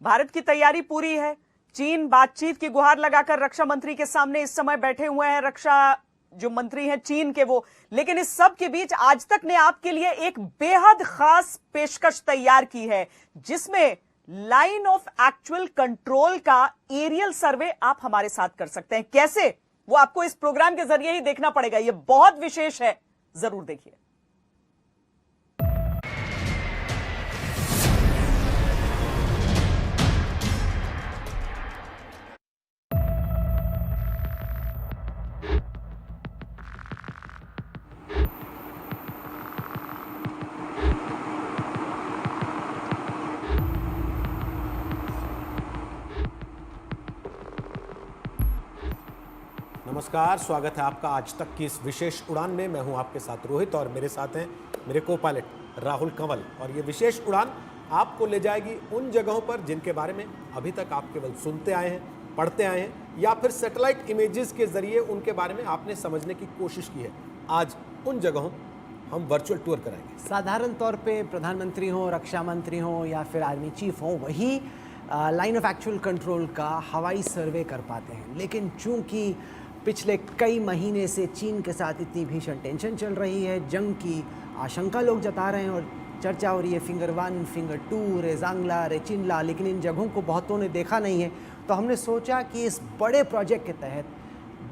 भारत की तैयारी पूरी है। चीन बातचीत की गुहार लगाकर रक्षा मंत्री के सामने इस समय बैठे हुए हैं, रक्षा जो मंत्री हैं चीन के वो। लेकिन इस सब के बीच आज तक ने आपके लिए एक बेहद खास पेशकश तैयार की है, जिसमें लाइन ऑफ एक्चुअल कंट्रोल का एरियल सर्वे आप हमारे साथ कर सकते हैं। कैसे, वो आपको इस प्रोग्राम के जरिए ही देखना पड़ेगा। ये बहुत विशेष है, जरूर देखिए। नमस्कार, स्वागत है आपका आज तक की इस विशेष उड़ान में। मैं हूं आपके साथ रोहित और मेरे साथ हैं मेरे को पायलट राहुल कंवल। और ये विशेष उड़ान आपको ले जाएगी उन जगहों पर जिनके बारे में अभी तक आप केवल सुनते आए हैं, पढ़ते आए हैं, या फिर सैटेलाइट इमेजेस के जरिए उनके बारे में आपने समझने की कोशिश की है। आज उन जगहों हम वर्चुअल टूर कराएंगे। साधारण तौर पे प्रधानमंत्री हो, रक्षा मंत्री हो या फिर आर्मी चीफ हो, वही लाइन ऑफ एक्चुअल कंट्रोल का हवाई सर्वे कर पाते हैं। लेकिन चूंकि पिछले कई महीने से चीन के साथ इतनी भीषण टेंशन चल रही है, जंग की आशंका लोग जता रहे हैं और चर्चा हो रही है फिंगर 1, फिंगर 2, रेजांगला, रेचिनला, लेकिन इन जगहों को बहुतों ने देखा नहीं है। तो हमने सोचा कि इस बड़े प्रोजेक्ट के तहत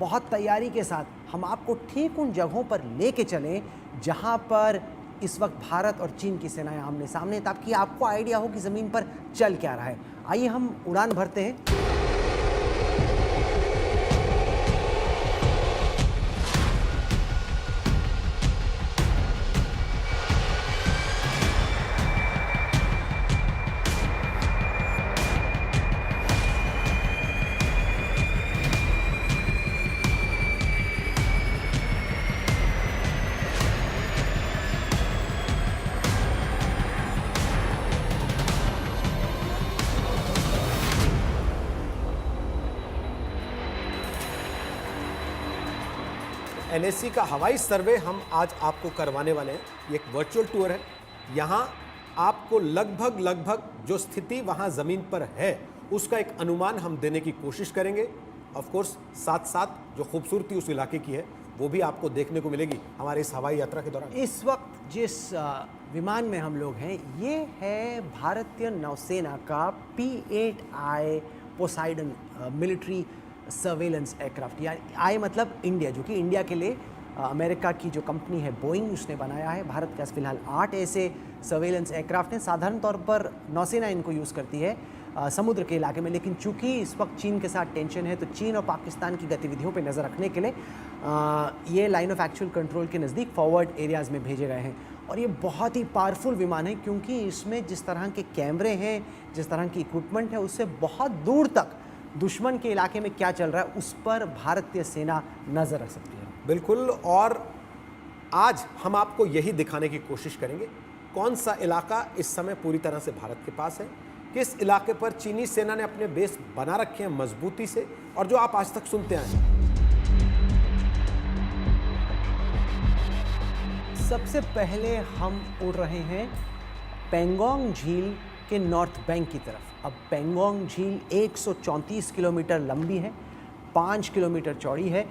बहुत तैयारी के साथ हम आपको ठीक उन जगहों पर लेके चलें जहां पर इस वक्त भारत और चीन की सेनाएं आमने सामने, ताकि आपको आइडिया हो कि ज़मीन पर चल क्या रहा है। आइए हम उड़ान भरते हैं। एनएससी का हवाई सर्वे हम आज आपको करवाने वाले हैं। ये एक वर्चुअल टूर है। यहाँ आपको लगभग जो स्थिति वहाँ ज़मीन पर है उसका एक अनुमान हम देने की कोशिश करेंगे। ऑफ कोर्स साथ साथ जो खूबसूरती उस इलाके की है वो भी आपको देखने को मिलेगी हमारे इस हवाई यात्रा के दौरान। इस वक्त जिस विमान में हम लोग हैं, ये है भारतीय नौसेना का P-8I Poseidon military surveillance aircraft. यानी आई मतलब इंडिया, जो कि इंडिया के लिए अमेरिका की जो कंपनी है बोइंग, उसने बनाया है। भारत के पास फिलहाल 8 ऐसे सर्वेलेंस एयरक्राफ्ट हैं। साधारण तौर पर नौसेना इनको यूज़ करती है समुद्र के इलाके में, लेकिन चूंकि इस वक्त चीन के साथ टेंशन है तो चीन और पाकिस्तान की गतिविधियों पर नज़र रखने के लिए ये लाइन ऑफ एक्चुअल कंट्रोल के नज़दीक फॉरवर्ड एरियाज़ में भेजे गए हैं। और ये बहुत ही पावरफुल विमान है, क्योंकि इसमें जिस तरह के कैमरे हैं, जिस तरह की इक्विपमेंट है, उससे बहुत दूर तक दुश्मन के इलाके में क्या चल रहा है उस पर भारतीय सेना नज़र रख सकती है। बिल्कुल। और आज हम आपको यही दिखाने की कोशिश करेंगे कौन सा इलाका इस समय पूरी तरह से भारत के पास है, किस इलाके पर चीनी सेना ने अपने बेस बना रखे हैं मजबूती से, और जो आप आज तक सुनते आए हैं। सबसे पहले हम उड़ रहे हैं पेंगोंग झील के नॉर्थ बैंक की तरफ। अब पेंगोंग झील 134 किलोमीटर लंबी है, 5 किलोमीटर चौड़ी है।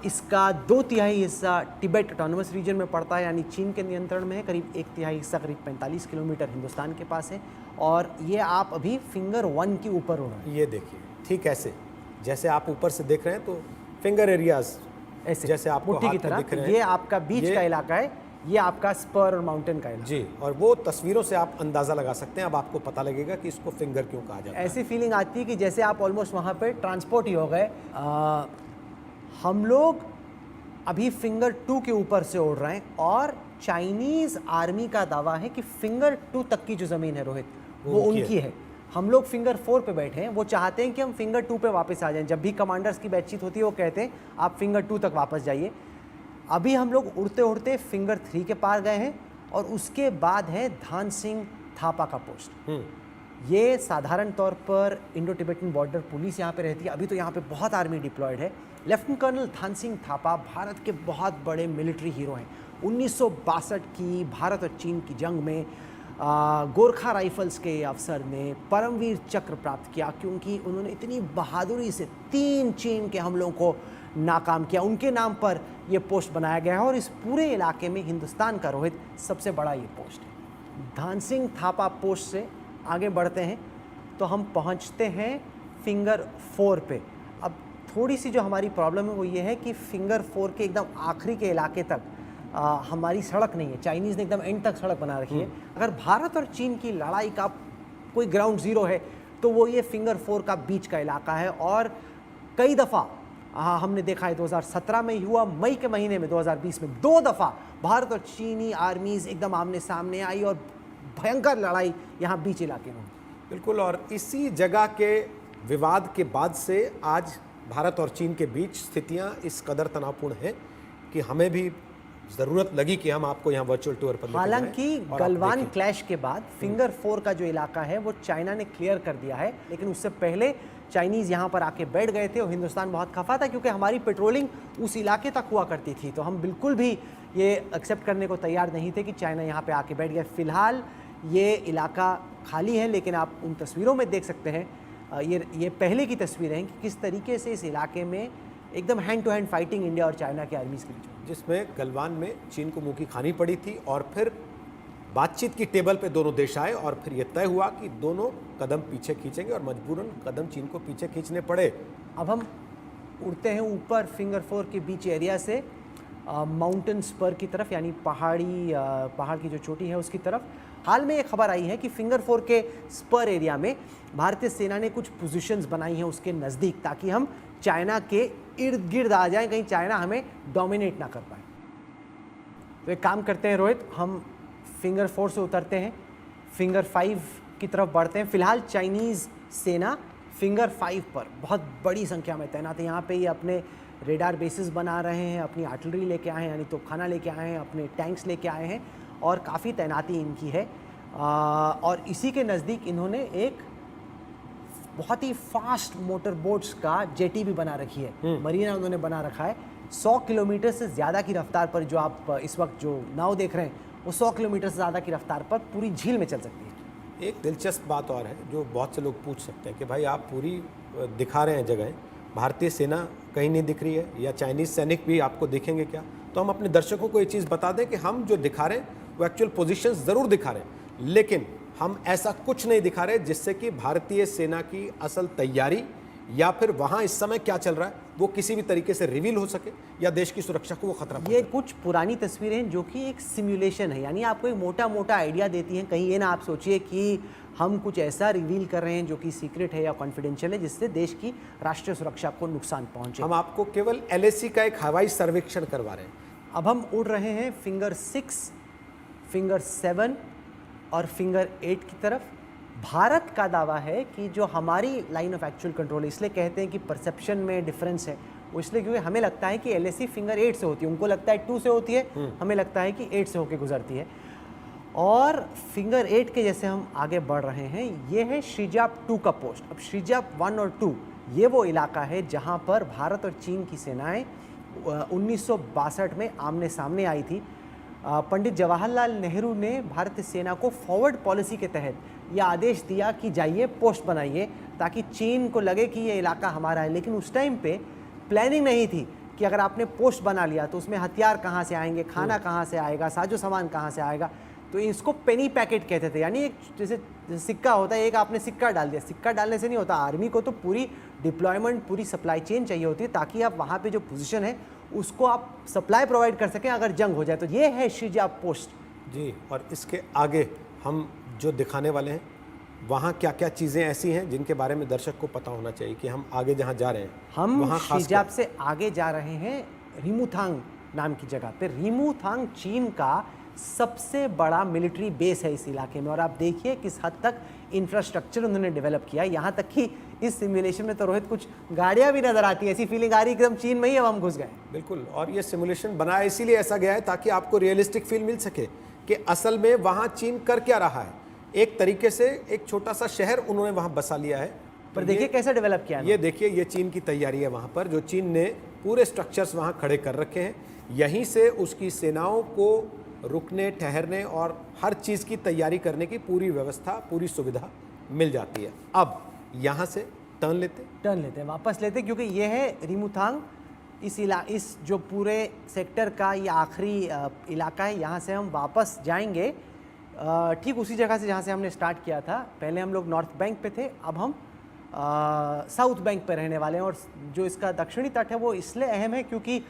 इसका 2/3 हिस्सा तिब्बत ऑटोनोमस रीजन में पड़ता है, यानी चीन के नियंत्रण में है। करीब 1/3 हिस्सा, करीब 45 किलोमीटर हिंदुस्तान के पास है। और ये आप अभी फिंगर 1 के ऊपर उड़ रहे हैं। ये देखिए, ठीक ऐसे जैसे आप ऊपर से देख रहे हैं तो फिंगर एरियाज ऐसे जैसे आपको मुट्ठी की हाथ में तरह। दिख रहे हैं। ये आपका बीच का इलाका है, ये आपका स्पर और माउंटेन का इलाका जी। और वो तस्वीरों से आप अंदाज़ा लगा सकते हैं। अब आपको पता लगेगा कि इसको फिंगर क्यों कहा जाता है। ऐसी फीलिंग आती है कि जैसे आप ऑलमोस्ट वहाँ पे ट्रांसपोर्ट ही हो गए। हम लोग अभी फिंगर 2 के ऊपर से उड़ रहे हैं और चाइनीज़ आर्मी का दावा है कि फिंगर 2 तक की जो ज़मीन है रोहित, वो उनकी है। हम लोग फिंगर 4 पे बैठे हैं। वो चाहते हैं कि हम फिंगर 2 पे वापस आ जाएं। जब भी कमांडर्स की बातचीत होती है वो कहते हैं आप फिंगर 2 तक वापस जाइए। अभी हम लोग उड़ते उड़ते फिंगर 3 के पार गए हैं और उसके बाद है धान सिंह थापा का पोस्ट। ये साधारण तौर पर इंडो तिब्बतन बॉर्डर पुलिस यहाँ पे रहती है। अभी तो यहाँ पे बहुत आर्मी डिप्लॉयड है। लेफ्टिनेंट कर्नल धान सिंह थापा भारत के बहुत बड़े मिलिट्री हीरो हैं। 1962 की भारत और चीन की जंग में गोरखा राइफल्स के अफसर ने परमवीर चक्र प्राप्त किया, क्योंकि उन्होंने इतनी बहादुरी से 3 चीन के हमलों को नाकाम किया। उनके नाम पर यह पोस्ट बनाया गया है और इस पूरे इलाके में हिंदुस्तान का रोहित सबसे बड़ा ये पोस्ट है। धान सिंह थापा पोस्ट से आगे बढ़ते हैं तो हम पहुंचते हैं फिंगर 4 पे। अब थोड़ी सी जो हमारी प्रॉब्लम है वो ये है कि फिंगर 4 के एकदम आखिरी के इलाके तक हमारी सड़क नहीं है। चाइनीज़ ने एकदम एंड तक सड़क बना रखी है। अगर भारत और चीन की लड़ाई का कोई ग्राउंड ज़ीरो है तो वो ये फिंगर 4 का बीच का इलाका है। और कई दफ़ा हमने देखा है, 2017 में हुआ, मई के महीने में 2020 में 2 दफ़ा भारत और चीनी आर्मीज़ एकदम आमने सामने आई और भयंकर लड़ाई यहाँ बीच इलाके में हुई। बिल्कुल, और इसी जगह के विवाद के बाद से आज भारत और चीन के बीच स्थितियां इस कदर तनावपूर्ण हैं कि हमें भी ज़रूरत लगी कि हम आपको यहाँ वर्चुअल टूर पर लेकर जाएं हालांकि और आप गलवान देखें। क्लैश के बाद फिंगर 4 का जो इलाका है वो चाइना ने क्लियर कर दिया है, लेकिन उससे पहले चाइनीज़ यहाँ पर आके बैठ गए थे और हिंदुस्तान बहुत खफा था क्योंकि हमारी पेट्रोलिंग उस इलाके तक हुआ करती थी। तो हम बिल्कुल भी ये एक्सेप्ट करने को तैयार नहीं थे कि चाइना यहाँ पे आके बैठ गया। फिलहाल ये इलाका खाली है, लेकिन आप उन तस्वीरों में देख सकते हैं, ये पहले की तस्वीरें हैं कि किस तरीके से इस इलाके में एकदम hand to hand fighting India और चाइना के आर्मीज़ के बीच में, जिसमें गलवान में चीन को मुंह की खानी पड़ी थी और फिर बातचीत की टेबल पे दोनों देश आए और फिर यह तय हुआ कि दोनों कदम पीछे खींचेंगे और मजबूरन कदम चीन को पीछे खींचने पड़े। अब हम उड़ते हैं ऊपर फिंगर 4 के बीच एरिया से माउंटेन स्पर की तरफ, यानी पहाड़ की जो चोटी है उसकी तरफ। हाल में एक खबर आई है कि फिंगर 4 के स्पर एरिया में भारतीय सेना ने कुछ पोजीशंस बनाई हैं उसके नज़दीक, ताकि हम चाइना के इर्द गिर्द आ जाएं, कहीं चाइना हमें डोमिनेट ना कर पाए। तो एक काम करते हैं रोहित, हम फिंगर 4 से उतरते हैं, फिंगर 5 की तरफ बढ़ते हैं। फिलहाल चाइनीज़ सेना फिंगर 5 पर बहुत बड़ी संख्या में तैनात है। यहाँ पे ये अपने रेडार बेसिस बना रहे हैं, अपनी आर्टिलरी लेके आए हैं, यानी तोपखाना लेके आए हैं, अपने टैंक्स लेके आए हैं और काफ़ी तैनाती इनकी है। और इसी के नज़दीक इन्होंने एक बहुत ही फास्ट मोटर बोट्स का जेटी भी बना रखी है, मरीना उन्होंने बना रखा है। 100 किलोमीटर से ज़्यादा की रफ्तार पर, जो आप इस वक्त जो नाव देख रहे हैं वो 100 किलोमीटर से ज़्यादा की रफ्तार पर पूरी झील में चल सकती है। एक दिलचस्प बात और है जो बहुत से लोग पूछ सकते हैं कि भाई आप पूरी दिखा रहे हैं जगह, भारतीय सेना कहीं नहीं दिख रही है या चाइनीज़ सैनिक भी आपको दिखेंगे क्या? तो हम अपने दर्शकों को ये चीज़ बता दें कि हम जो दिखा रहे हैं वो एक्चुअल पोजीशंस ज़रूर दिखा रहे हैं, लेकिन हम ऐसा कुछ नहीं दिखा रहे जिससे कि भारतीय सेना की असल तैयारी या फिर वहाँ इस समय क्या चल रहा है वो किसी भी तरीके से रिवील हो सके या देश की सुरक्षा को वो खतरा ये कुछ पुरानी तस्वीरें हैं जो कि एक सिमुलेशन है, यानी आपको एक मोटा मोटा आइडिया देती हैं। कहीं ये ना आप सोचिए कि हम कुछ ऐसा रिवील कर रहे हैं जो कि सीक्रेट है या कॉन्फिडेंशियल है जिससे देश की राष्ट्रीय सुरक्षा को नुकसान पहुंचे। हम आपको केवल LAC का एक हवाई सर्वेक्षण करवा रहे हैं। अब हम उड़ रहे हैं फिंगर 6, फिंगर 7 और फिंगर 8 की तरफ। भारत का दावा है कि जो हमारी लाइन ऑफ एक्चुअल कंट्रोल है, इसलिए कहते हैं कि परसेप्शन में डिफरेंस है, वो इसलिए क्योंकि हमें लगता है कि LAC फिंगर 8 से होती है, उनको लगता है 2 से होती है, हमें लगता है कि 8 से होकर गुजरती है। और फिंगर 8 के जैसे हम आगे बढ़ रहे हैं, ये है श्रीजाप 2 का पोस्ट। अब श्रीजाप 1 और 2 ये वो इलाका है जहाँ पर भारत और चीन की सेनाएं 1962 में आमने सामने आई थी। पंडित जवाहरलाल नेहरू ने भारतीय सेना को फॉरवर्ड पॉलिसी के तहत यह आदेश दिया कि जाइए पोस्ट बनाइए ताकि चीन को लगे कि ये इलाका हमारा है। लेकिन उस टाइम पे प्लानिंग नहीं थी कि अगर आपने पोस्ट बना लिया तो उसमें हथियार कहाँ से आएंगे, खाना कहाँ से आएगा, साजो सामान कहाँ से आएगा। तो इसको पेनी पैकेट कहते थे, यानी एक जैसे सिक्का होता है, एक आपने सिक्का डाल दिया। सिक्का डालने से नहीं होता, आर्मी को तो पूरी डिप्लॉयमेंट, पूरी सप्लाई चेन चाहिए होती है ताकि आप वहाँ पे जो पोजीशन है उसको आप सप्लाई प्रोवाइड कर सकें अगर जंग हो जाए। तो ये है श्रीजाप पोस्ट जी। और इसके आगे हम जो दिखाने वाले हैं वहाँ क्या क्या चीज़ें ऐसी हैं जिनके बारे में दर्शक को पता होना चाहिए कि हम आगे जहाँ जा रहे हैं हम वहाँ श्रीजाप से आगे जा रहे हैं रिमुथांग नाम की जगह पे। रिमुथांग चीन का सबसे बड़ा मिलिट्री बेस है इस इलाके में और आप देखिए किस हद तक इंफ्रास्ट्रक्चर उन्होंने डेवलप किया। यहाँ तक कि इस सिमुलेशन में तो रोहित कुछ गाड़ियाँ भी नजर आती है, ऐसी फीलिंग आ रही एकदम चीन में ही अब हम घुस गए। बिल्कुल, और ये सिमुलेशन बनाया इसीलिए ऐसा गया है ताकि आपको रियलिस्टिक फील मिल सके कि असल में वहाँ चीन कर क्या रहा है। एक तरीके से एक छोटा सा शहर उन्होंने वहाँ बसा लिया है, पर देखिए कैसे डेवलप किया। ये देखिए, ये चीन की तैयारी है वहाँ पर, जो चीन ने पूरे स्ट्रक्चर्स वहाँ खड़े कर रखे हैं। यहीं से उसकी सेनाओं को रुकने ठहरने और हर चीज़ की तैयारी करने की पूरी व्यवस्था, पूरी सुविधा मिल जाती है। अब यहाँ से टर्न लेते हैं, वापस लेते हैं, क्योंकि ये है रिमुथांग। इस जो पूरे सेक्टर का ये आखिरी इलाका है, यहाँ से हम वापस जाएंगे ठीक उसी जगह से जहाँ से हमने स्टार्ट किया था। पहले हम लोग नॉर्थ बैंक पे थे, अब हम साउथ बैंक पे रहने वाले हैं। और जो इसका दक्षिणी तट है वो इसलिए अहम है क्योंकि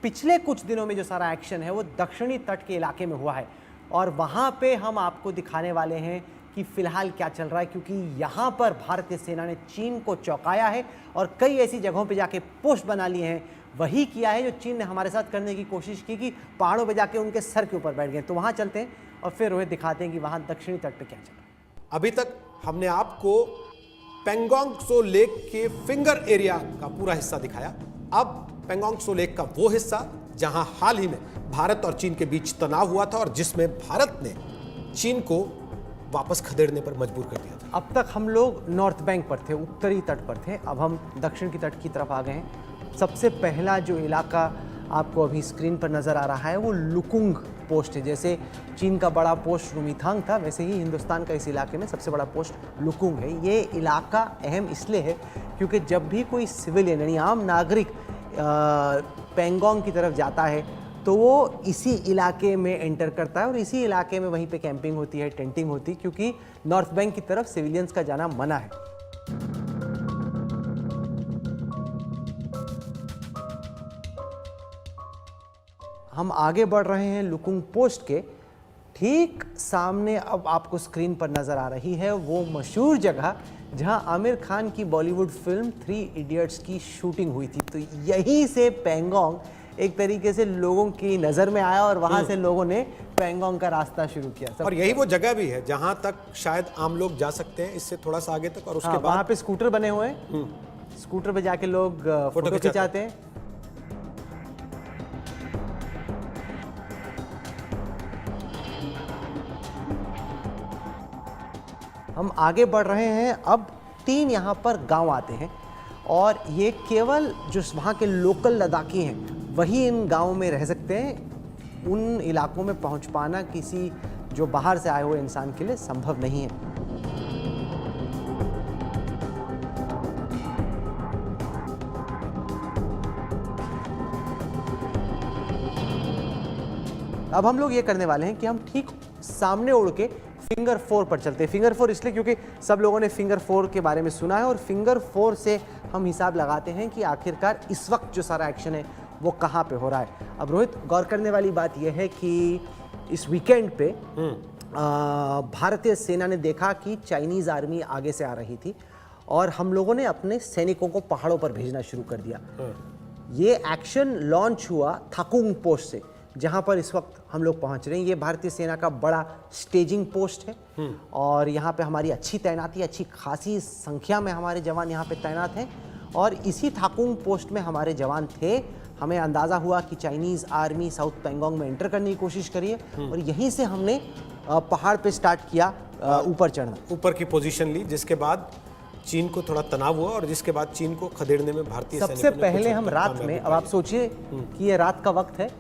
पिछले कुछ दिनों में जो सारा एक्शन है वो दक्षिणी तट के इलाके में हुआ है, और वहाँ पे हम आपको दिखाने वाले हैं कि फ़िलहाल क्या चल रहा है। क्योंकि यहाँ पर भारतीय सेना ने चीन को चौंकाया है और कई ऐसी जगहों पे जाके पोस्ट बना लिए हैं। वही किया है जो चीन ने हमारे साथ करने की कोशिश की कि पहाड़ों पे जाके उनके सर के ऊपर बैठ गए। तो वहाँ चलते हैं और फिर रोहित दिखाते हैं कि वहाँ दक्षिणी तट पे क्या चल रहा है। अभी तक हमने आपको पेंगोंग त्सो लेक के फिंगर एरिया का पूरा हिस्सा दिखाया। अब पेंगोंग त्सो लेक का वो हिस्सा जहां हाल ही में भारत और चीन के बीच तनाव हुआ था और जिसमें भारत ने चीन को वापस खदेड़ने पर मजबूर कर दिया था। अब तक हम लोग नॉर्थ बैंक पर थे, उत्तरी तट पर थे। अब हम दक्षिण की तट की तरफ आ गए हैं। सबसे पहला जो इलाका आपको अभी स्क्रीन पर नज़र आ रहा है वो लुकुंग पोस्ट है। जैसे चीन का बड़ा पोस्ट रुमिथांग था, वैसे ही हिंदुस्तान का इस इलाके में सबसे बड़ा पोस्ट लुकुंग है। ये इलाका अहम इसलिए है क्योंकि जब भी कोई सिविलियन यानी आम नागरिक पेंगोंग की तरफ जाता है तो वो इसी इलाके में एंटर करता है और इसी इलाके में वहीं पे कैंपिंग होती है, टेंटिंग होती है, क्योंकि नॉर्थ बैंक की तरफ सिविलियंस का जाना मना है। हम आगे बढ़ रहे हैं लुकुंग पोस्ट के ठीक सामने। अब आपको स्क्रीन पर नज़र आ रही है वो मशहूर जगह जहां आमिर खान की बॉलीवुड फिल्म 3 इडियट्स की शूटिंग हुई थी। तो यहीं से पेंगोंग एक तरीके से लोगों की नज़र में आया और वहां से लोगों ने पेंगोंग का रास्ता शुरू किया। और यही वो जगह भी है जहां तक शायद आम लोग जा सकते हैं, इससे थोड़ा सा आगे तक। और उसके बाद वहां पे स्कूटर बने हुए हैं, स्कूटर पे जाके लोग फोटो खिंचाते हैं। हम आगे बढ़ रहे हैं। अब 3 यहाँ पर गांव आते हैं और ये केवल जो वहाँ के लोकल लद्दाखी हैं वही इन गांवों में रह सकते हैं। उन इलाकों में पहुँच पाना किसी जो बाहर से आए हुए इंसान के लिए संभव नहीं है। अब हम लोग ये करने वाले हैं कि हम ठीक सामने उड़ के फिंगर 4 पर चलते हैं। फिंगर 4 इसलिए क्योंकि सब लोगों ने फिंगर 4 के बारे में सुना है और फिंगर 4 से हम हिसाब लगाते हैं कि आखिरकार इस वक्त जो सारा एक्शन है वो कहाँ पे हो रहा है। अब रोहित, गौर करने वाली बात यह है कि इस वीकेंड पे भारतीय सेना ने देखा कि चाइनीज़ आर्मी आगे से आ रही थी और हम लोगों ने अपने सैनिकों को पहाड़ों पर भेजना शुरू कर दिया। ये एक्शन लॉन्च हुआ थाकुंग पोस्ट से, जहां पर इस वक्त हम लोग पहुंच रहे हैं। ये भारतीय सेना का बड़ा स्टेजिंग पोस्ट है और यहाँ पे हमारी अच्छी तैनाती, अच्छी खासी संख्या में हमारे जवान यहाँ पे तैनात हैं। और इसी थाकुंग पोस्ट में हमारे जवान थे। हमें अंदाज़ा हुआ कि चाइनीज़ आर्मी साउथ पेंगोंग में एंटर करने की कोशिश करी है और यहीं से हमने पहाड़ पे स्टार्ट किया ऊपर चढ़ना, ऊपर की पोजीशन ली, जिसके बाद चीन को थोड़ा तनाव हुआ और जिसके बाद चीन को खदेड़ने में भारतीय सबसे पहले हम रात में, अब आप सोचिए कि ये रात का वक्त है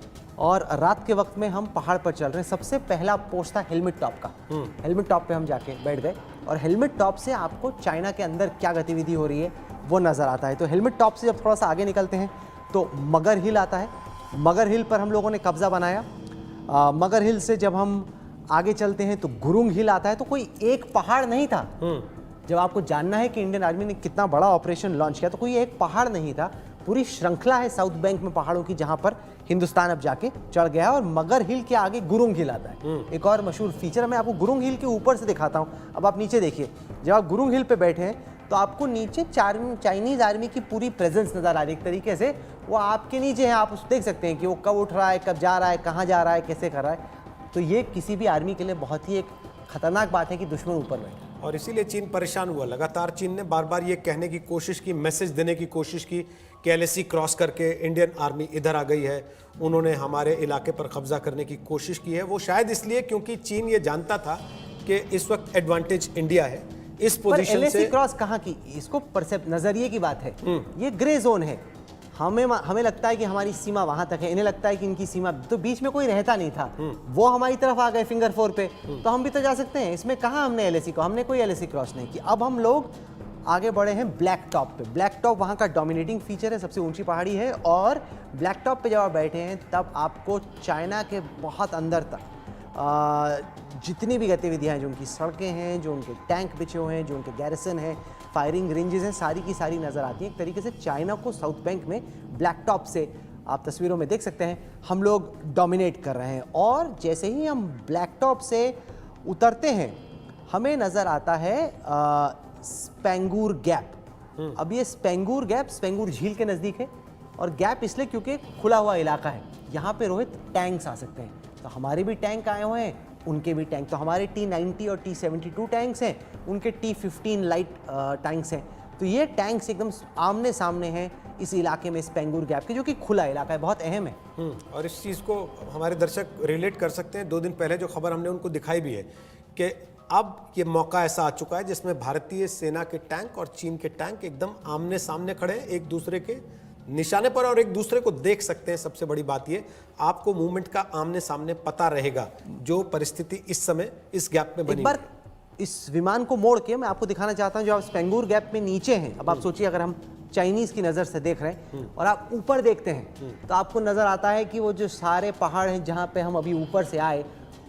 और रात के वक्त में हम पहाड़ पर चल रहे हैं। सबसे पहला पोस्ट था हेलमेट टॉप का। हेलमेट टॉप पे हम जाके बैठ गए और हेलमेट टॉप से आपको चाइना के अंदर क्या गतिविधि हो रही है वो नज़र आता है। तो हेलमेट टॉप से जब थोड़ा सा आगे निकलते हैं तो मगर हिल आता है। मगर हिल पर हम लोगों ने कब्जा बनाया। मगर हिल से जब हम आगे चलते हैं तो गुरुंग हिल आता है। तो कोई एक पहाड़ नहीं था। जब आपको जानना है कि इंडियन आर्मी ने कितना बड़ा ऑपरेशन लॉन्च किया तो कोई एक पहाड़ नहीं था, पूरी श्रृंखला है साउथ बैंक में पहाड़ों की जहां पर हिंदुस्तान अब जाके चढ़ गया है। और मगर हिल के आगे गुरुंग हिल आता है। एक और मशहूर फीचर मैं आपको गुरुंग हिल के ऊपर से दिखाता हूं। अब आप नीचे देखिए, जब आप गुरुंग हिल पे बैठे हैं तो आपको नीचे चाइनीज आर्मी की पूरी प्रेजेंस नजर आ रही है। एक तरीके से वो आपके नीचे है, आप देख सकते हैं कि वो कब उठ रहा है, कब जा रहा है, कहाँ जा रहा है, कैसे कर रहा है। तो ये किसी भी आर्मी के लिए बहुत ही एक खतरनाक बात है कि दुश्मन ऊपर बैठा। और इसीलिए चीन परेशान हुआ। लगातार चीन ने बार बार ये कहने की कोशिश की, मैसेज देने की कोशिश की कि LAC क्रॉस करके इंडियन आर्मी इधर आ गई है, उन्होंने हमारे इलाके पर कब्जा करने की कोशिश की है। वो शायद इसलिए क्योंकि चीन ये जानता था कि इस वक्त एडवांटेज इंडिया है। इस पोजीशन से LAC क्रॉस कहाँ की, इसको परसेप्ट नजरिए की बात है। ये ग्रे जोन है। हमें लगता है कि हमारी सीमा वहां तक है, इन्हें लगता है कि इनकी सीमा, तो बीच में कोई रहता नहीं था। वो हमारी तरफ आ गए फिंगर 4 पे, तो हम भी तो जा सकते हैं। इसमें कहाँ हमने एलएसी को, हमने कोई एलएसी क्रॉस नहीं की। अब हम लोग आगे बढ़े हैं ब्लैक टॉप पे। ब्लैक टॉप वहाँ का डोमिनेटिंग फीचर है, सबसे ऊंची पहाड़ी है, और ब्लैक टॉप पे जब आप बैठे हैं तब आपको चाइना के बहुत अंदर तक जितनी भी गतिविधियाँ हैं, जो उनकी सड़कें हैं, जो उनके टैंक बिछे हुए हैं, जो उनके गैरिसन हैं, फायरिंग रेंजेस हैं, सारी की सारी नज़र आती हैं। एक तरीके से चाइना को साउथ बैंक में ब्लैक टॉप से, आप तस्वीरों में देख सकते हैं, हम लोग डोमिनेट कर रहे हैं। और जैसे ही हम ब्लैक टॉप से उतरते हैं हमें नज़र आता है स्पेंगूर गैप। अब ये स्पेंगूर गैप स्पेंगूर झील के नज़दीक है, और गैप इसलिए क्योंकि खुला हुआ इलाका है। यहाँ पे रोहित टैंक्स आ सकते हैं, तो हमारे भी टैंक आए हुए हैं, उनके भी टैंक। तो हमारे T-90 और T-72 टैंक्स हैं, उनके T-15 लाइट टैंक्स हैं। तो ये टैंक्स एकदम आमने सामने हैं इस इलाके में, स्पेंगूर गैप के, जो कि खुला इलाका है, बहुत अहम है। और इस चीज़ को हमारे दर्शक रिलेट कर सकते हैं। 2 दिन पहले जो खबर हमने उनको दिखाई भी है कि अब ये मौका ऐसा आ चुका है जिसमें भारतीय सेना के टैंक और चीन के टैंक एकदम आमने सामने खड़े हैं, एक दूसरे के निशाने पर, और एक दूसरे को देख सकते हैं। सबसे बड़ी बात ये, आपको मूवमेंट का आमने सामने पता रहेगा, जो परिस्थिति इस समय इस गैप में बनी। एक बार इस विमान को मोड़ के मैं आपको दिखाना चाहता हूं, जो आप स्पेंगूर गैप में नीचे हैं। अब आप सोचिए, अगर हम चाइनीज की नज़र से देख रहे हैं और आप ऊपर देखते हैं, तो आपको नज़र आता है कि वो जो सारे पहाड़ हैं जहाँ पे हम अभी ऊपर से आए,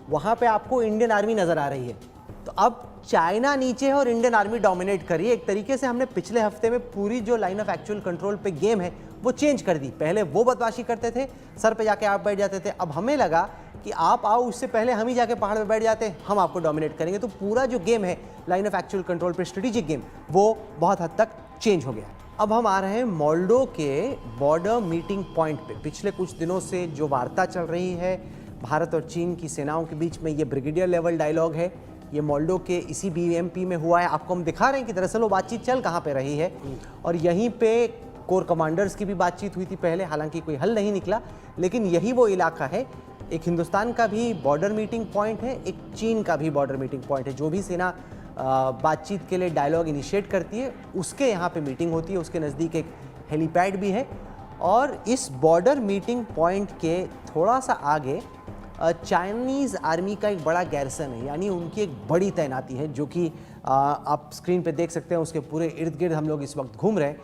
वहाँ पे आपको इंडियन आर्मी नज़र आ रही है। तो अब चाइना नीचे है और इंडियन आर्मी डोमिनेट कर रही है। एक तरीके से हमने पिछले हफ्ते में पूरी जो लाइन ऑफ एक्चुअल कंट्रोल पे गेम है वो चेंज कर दी। पहले वो बदमाशी करते थे, सर पे जाके आप बैठ जाते थे। अब हमें लगा कि आप आओ, उससे पहले हम ही जाके पहाड़ पे बैठ जाते हैं, हम आपको डोमिनेट करेंगे। तो पूरा जो गेम है लाइन ऑफ एक्चुअल कंट्रोल पे, स्ट्रेटेजिक गेम, वो बहुत हद तक चेंज हो गया। अब हम आ रहे हैं मोल्डो के बॉर्डर मीटिंग पॉइंट पे। पिछले कुछ दिनों से जो वार्ता चल रही है भारत और चीन की सेनाओं के बीच में, ये ब्रिगेडियर लेवल डायलॉग है, ये मोल्डो के इसी BMP में हुआ है। आपको हम दिखा रहे हैं कि दरअसल वो बातचीत चल कहाँ पे रही है, और यहीं पे कोर कमांडर्स की भी बातचीत हुई थी पहले, हालांकि कोई हल नहीं निकला। लेकिन यही वो इलाका है, एक हिंदुस्तान का भी बॉर्डर मीटिंग पॉइंट है, एक चीन का भी बॉर्डर मीटिंग पॉइंट है। जो भी सेना बातचीत के लिए डायलॉग इनिशिएट करती है, उसके यहाँ पे मीटिंग होती है। उसके नज़दीक एक हेलीपैड भी है, और इस बॉर्डर मीटिंग पॉइंट के थोड़ा सा आगे चाइनीज़ आर्मी का एक बड़ा गैरिसन है, यानी उनकी एक बड़ी तैनाती है, जो कि आप स्क्रीन पे देख सकते हैं। उसके पूरे इर्द गिर्द हम लोग इस वक्त घूम रहे हैं,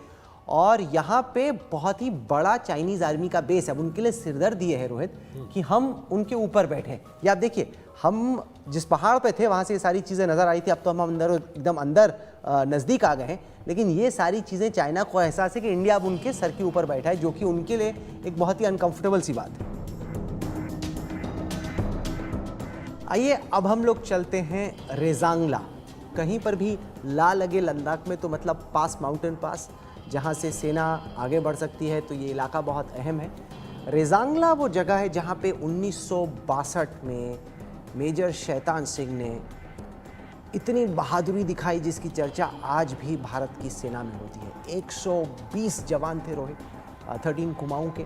और यहाँ पे बहुत ही बड़ा चाइनीज़ आर्मी का बेस है। अब उनके लिए सिरदर्द ये है रोहित कि हम उनके ऊपर बैठे हैं। या आप देखिए, हम जिस पहाड़ पे थे वहाँ से ये सारी चीज़ें नज़र आ रही थी। अब तो हम अंदर, एकदम अंदर नज़दीक आ गए हैं, लेकिन ये सारी चीज़ें चाइना को एहसास है कि इंडिया अब उनके सर के ऊपर बैठा है, जो कि उनके लिए एक बहुत ही अनकंफर्टेबल सी बात है। आइए अब हम लोग चलते हैं रेजांगला। कहीं पर भी ला लगे लद्दाख में तो मतलब पास, माउंटेन पास, जहाँ से सेना आगे बढ़ सकती है, तो ये इलाका बहुत अहम है। रेजांगला वो जगह है जहाँ पे 1962 में मेजर शैतान सिंह ने इतनी बहादुरी दिखाई, जिसकी चर्चा आज भी भारत की सेना में होती है। 120 जवान थे रोहित, 13 कुमाऊं के,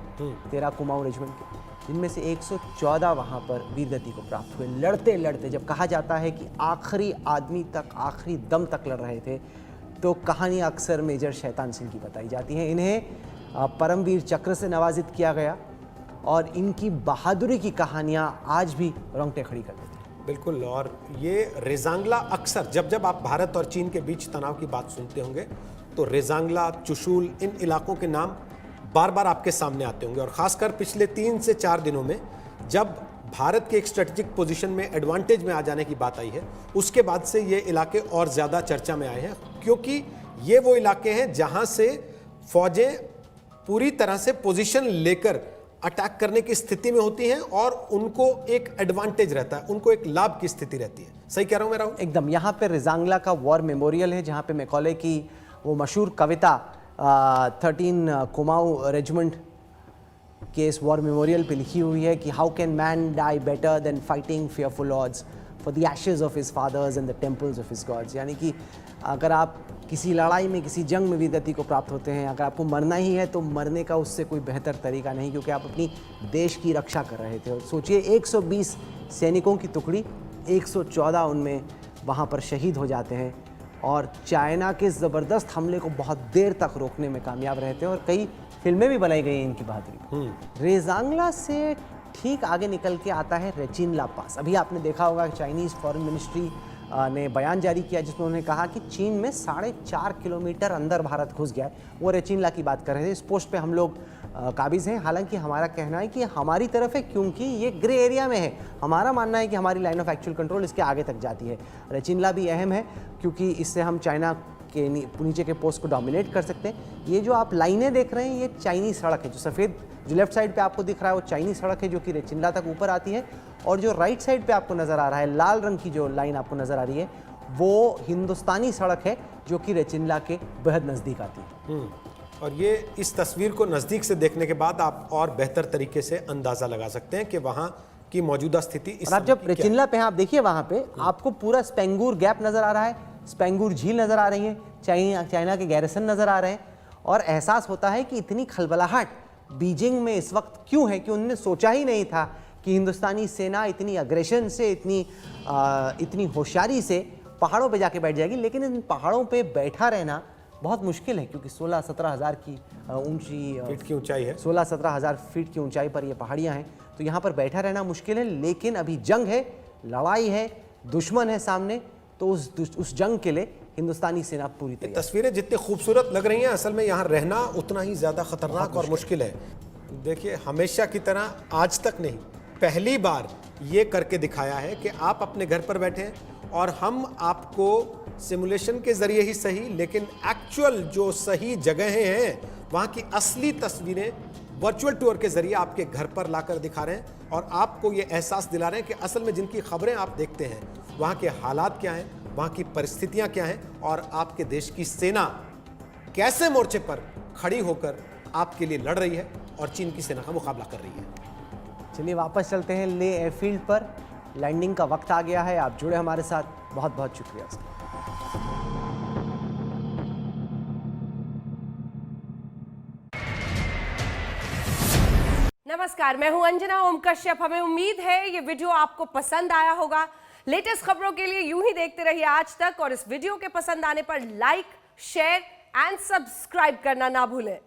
13 कुमाऊं रेजिमेंट के, जिनमें से 114 वहाँ पर वीरगति को प्राप्त हुए। लड़ते लड़ते, जब कहा जाता है कि आखिरी आदमी तक, आखिरी दम तक लड़ रहे थे, तो कहानी अक्सर मेजर शैतान सिंह की बताई जाती है। इन्हें परमवीर चक्र से नवाजित किया गया, और इनकी बहादुरी की कहानियाँ आज भी रोंगटे खड़ी कर देती हैं। बिल्कुल। और ये रेजांगला, अक्सर जब जब आप भारत और चीन के बीच तनाव की बात सुनते होंगे, तो रेजांगला, चुशूल, इन इलाकों के नाम बार बार आपके सामने आते होंगे। और ख़ासकर पिछले 3 से 4 दिनों में, जब भारत के एक स्ट्रेटेजिक पोजीशन में, एडवांटेज में आ जाने की बात आई है, उसके बाद से ये इलाके और ज़्यादा चर्चा में आए हैं, क्योंकि ये वो इलाके हैं जहां से फौजें पूरी तरह से पोजीशन लेकर अटैक करने की स्थिति में होती हैं, और उनको एक एडवांटेज रहता है, उनको एक लाभ की स्थिति रहती है। सही कह रहा हूं मैं राहुल? एकदम। यहाँ पे रेजांगला का वॉर मेमोरियल है, जहाँ पे मैकॉले की वो मशहूर कविता 13 कुमाऊं रेजिमेंट के इस वॉर मेमोरियल पे लिखी हुई है कि how can man die better than fighting fearful odds for the ashes of his fathers and the temples of his gods. यानी कि अगर आप किसी लड़ाई में, किसी जंग में वीरगति को प्राप्त होते हैं, अगर आपको मरना ही है, तो मरने का उससे कोई बेहतर तरीका नहीं, क्योंकि आप अपनी देश की रक्षा कर रहे थे। और सोचिए, 120 सैनिकों की टुकड़ी, 114 उनमें वहाँ पर शहीद हो जाते हैं। और चाइना के ज़बरदस्त हमले को बहुत देर तक रोकने में कामयाब रहते हैं और कई फिल्में भी बनाई गई हैं इनकी बहादुरी। रेजांगला से ठीक आगे निकल के आता है रेचिनला पास। अभी आपने देखा होगा कि चाइनीज़ फॉरेन मिनिस्ट्री ने बयान जारी किया जिसमें उन्होंने कहा कि चीन में 4.5 किलोमीटर अंदर भारत घुस गया है। वो रेचिनला की बात कर रहे थे। इस पोस्ट पे हम लोग काबिज़ हैं। हालांकि हमारा कहना है कि हमारी तरफ है क्योंकि ये ग्रे एरिया में है। हमारा मानना है कि हमारी लाइन ऑफ एक्चुअल कंट्रोल इसके आगे तक जाती है। रेचिनला भी अहम है क्योंकि इससे हम चाइना के नीचे के पोस्ट को डोमिनेट कर सकते हैं। ये जो आप लाइनें देख रहे हैं ये चाइनीज़ सड़क है। जो सफ़ेद जो लेफ्ट साइड पे आपको दिख रहा है वो चाइनीज़ सड़क है जो कि रेचिनला तक ऊपर आती है, और जो राइट साइड पे आपको नज़र आ रहा है लाल रंग की जो लाइन आपको नज़र आ रही है वो हिंदुस्तानी सड़क है जो कि रेचिनला के बेहद नज़दीक आती है। और ये इस तस्वीर को नज़दीक से देखने के बाद आप और बेहतर तरीके से अंदाज़ा लगा सकते हैं कि वहाँ की मौजूदा स्थिति इस और आप जब रेचिनला पे हैं आप देखिए वहाँ पे आपको पूरा स्पेंगूर गैप नज़र आ रहा है, स्पेंगूर झील नज़र आ रही है, चाइना के गैरिसन नज़र आ रहे हैं, और एहसास होता है कि इतनी खलबलाहट बीजिंग में इस वक्त क्यों है कि उन्होंने सोचा ही नहीं था कि हिंदुस्तानी सेना इतनी अग्रेशन से इतनी होशियारी से पहाड़ों पे जाके बैठ जाएगी। लेकिन इन पहाड़ों पे बैठा रहना बहुत मुश्किल है क्योंकि 16-17 हज़ार की फीट की ऊंचाई है। 16-17 हज़ार फीट की ऊंचाई पर ये पहाड़ियाँ हैं, तो यहाँ पर बैठा रहना मुश्किल है। लेकिन अभी जंग है, लड़ाई है, दुश्मन है सामने, तो उस जंग के लिए हिंदुस्तानी सेना पूरी तैयार। तस्वीरें जितनी खूबसूरत लग रही हैं असल में यहाँ रहना उतना ही ज़्यादा खतरनाक और मुश्किल है। देखिए हमेशा की तरह आज तक नहीं, पहली बार ये करके दिखाया है कि आप अपने घर पर बैठे हैं और हम आपको सिमुलेशन के ज़रिए ही सही लेकिन एक्चुअल जो सही जगहें हैं वहाँ की असली तस्वीरें वर्चुअल टूर के ज़रिए आपके घर पर लाकर दिखा रहे हैं और आपको ये एहसास दिला रहे हैं कि असल में जिनकी खबरें आप देखते हैं वहाँ के हालात क्या हैं, वहाँ की परिस्थितियाँ क्या हैं और आपके देश की सेना कैसे मोर्चे पर खड़ी होकर आपके लिए लड़ रही है और चीन की सेना का मुकाबला कर रही है। चलिए वापस चलते हैं ले एयरफील्ड पर। लैंडिंग का वक्त आ गया है। आप जुड़े हमारे साथ, बहुत बहुत शुक्रिया सर। नमस्कार, मैं हूं अंजना ओम कश्यप। हमें उम्मीद है ये वीडियो आपको पसंद आया होगा। लेटेस्ट खबरों के लिए यूं ही देखते रहिए आज तक, और इस वीडियो के पसंद आने पर लाइक, शेयर एंड सब्सक्राइब करना ना भूलें।